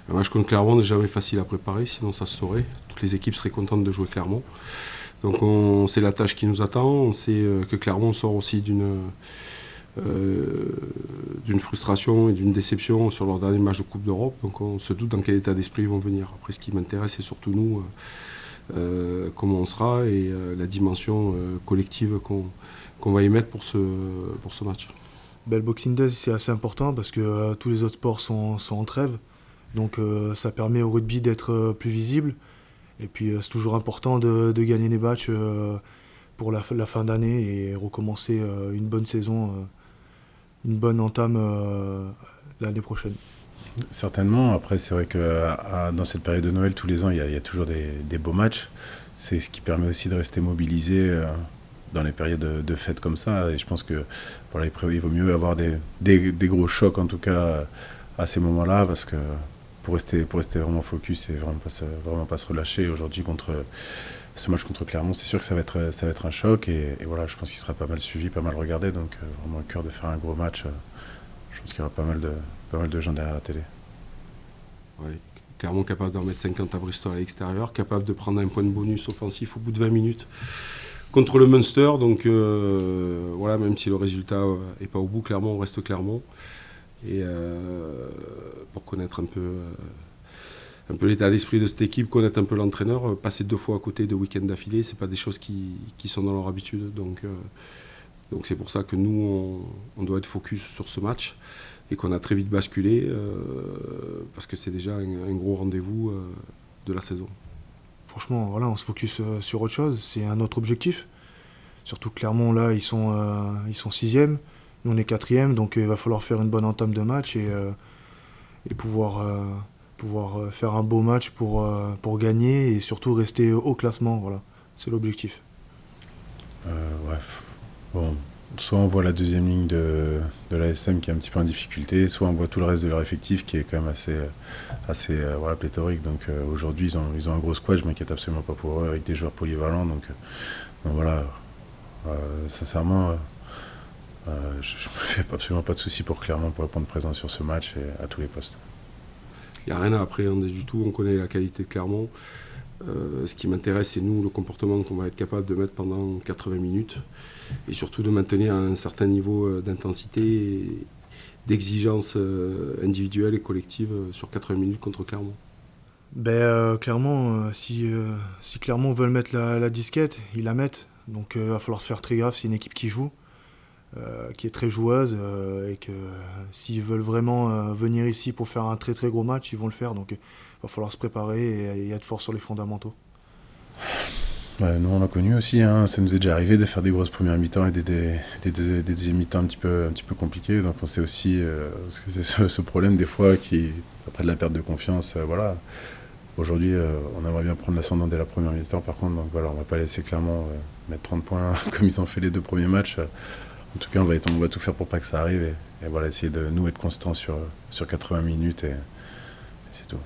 Un match contre Clermont n'est jamais facile à préparer, sinon ça se saurait. Toutes les équipes seraient contentes de jouer Clermont. Donc c'est la tâche qui nous attend. On sait que Clermont sort aussi d'une frustration et d'une déception sur leur dernier match de Coupe d'Europe. Donc on se doute dans quel état d'esprit ils vont venir. Après, ce qui m'intéresse, c'est surtout nous, comment on sera et la dimension collective qu'on va y mettre pour ce match. Le Boxing Day, c'est assez important parce que tous les autres sports sont en trêve. Donc ça permet au rugby d'être plus visible. Et puis c'est toujours important de gagner les matchs pour la fin d'année et recommencer une bonne saison, une bonne entame l'année prochaine. Certainement. Après, c'est vrai que dans cette période de Noël, tous les ans, il y a toujours des beaux matchs. C'est ce qui permet aussi de rester mobilisé dans les périodes de fêtes comme ça. Et je pense que voilà, il vaut mieux avoir des gros chocs, en tout cas, à ces moments-là, parce que pour rester vraiment focus et vraiment pas se relâcher aujourd'hui ce match contre Clermont, c'est sûr que ça va être un choc. Et voilà, je pense qu'il sera pas mal suivi, pas mal regardé. Donc vraiment le cœur de faire un gros match. Je pense qu'il y aura pas mal de gens derrière la télé. Ouais, Clermont capable d'en mettre 50 à Bristol à l'extérieur, capable de prendre un point de bonus offensif au bout de 20 minutes contre le Munster. Donc voilà, même si le résultat n'est pas au bout, Clermont, on reste Clermont. Et pour connaître un peu l'état d'esprit de cette équipe, connaître un peu l'entraîneur, passer 2 fois à côté de week-ends d'affilée, c'est pas des choses qui sont dans leur habitude. Donc c'est pour ça que nous, on doit être focus sur ce match et qu'on a très vite basculé parce que c'est déjà un gros rendez-vous de la saison. Franchement, voilà, on se focus sur autre chose, c'est un autre objectif. Surtout que Clermont, là, ils sont 6e, nous on est 4e, donc il va falloir faire une bonne entame de match et pouvoir faire un beau match pour gagner et surtout rester au classement, voilà, c'est l'objectif. Bon, soit on voit la deuxième ligne de l'ASM qui est un petit peu en difficulté, soit on voit tout le reste de leur effectif qui est quand même assez pléthorique. Donc aujourd'hui, ils ont un gros squad, je m'inquiète absolument pas pour eux, avec des joueurs polyvalents. Donc voilà, sincèrement, je me fais absolument pas de soucis pour Clermont pour répondre présent sur ce match et à tous les postes. Il n'y a rien à appréhender du tout, on connaît la qualité de Clermont. Ce qui m'intéresse, c'est nous, le comportement qu'on va être capable de mettre pendant 80 minutes et surtout de maintenir un certain niveau d'intensité et d'exigence individuelle et collective sur 80 minutes contre Clermont. Clairement, si Clermont veulent mettre la disquette, ils la mettent. Donc il va falloir se faire très gaffe, c'est une équipe qui joue, qui est très joueuse et que s'ils veulent vraiment venir ici pour faire un très très gros match, ils vont le faire. Donc il va falloir se préparer et être fort sur les fondamentaux. Ouais, nous on l'a connu aussi, hein. Ça nous est déjà arrivé de faire des grosses premières mi-temps et des deuxièmes mi-temps un petit peu compliqués. Donc on sait aussi ce que c'est ce problème des fois qui, après de la perte de confiance, voilà. Aujourd'hui, on aimerait bien prendre l'ascendant dès la première mi-temps par contre, donc voilà, on va pas laisser clairement mettre 30 points comme ils ont fait les 2 premiers matchs. En tout cas, on va tout faire pour pas que ça arrive et voilà, essayer de nous être constants sur 80 minutes et c'est tout.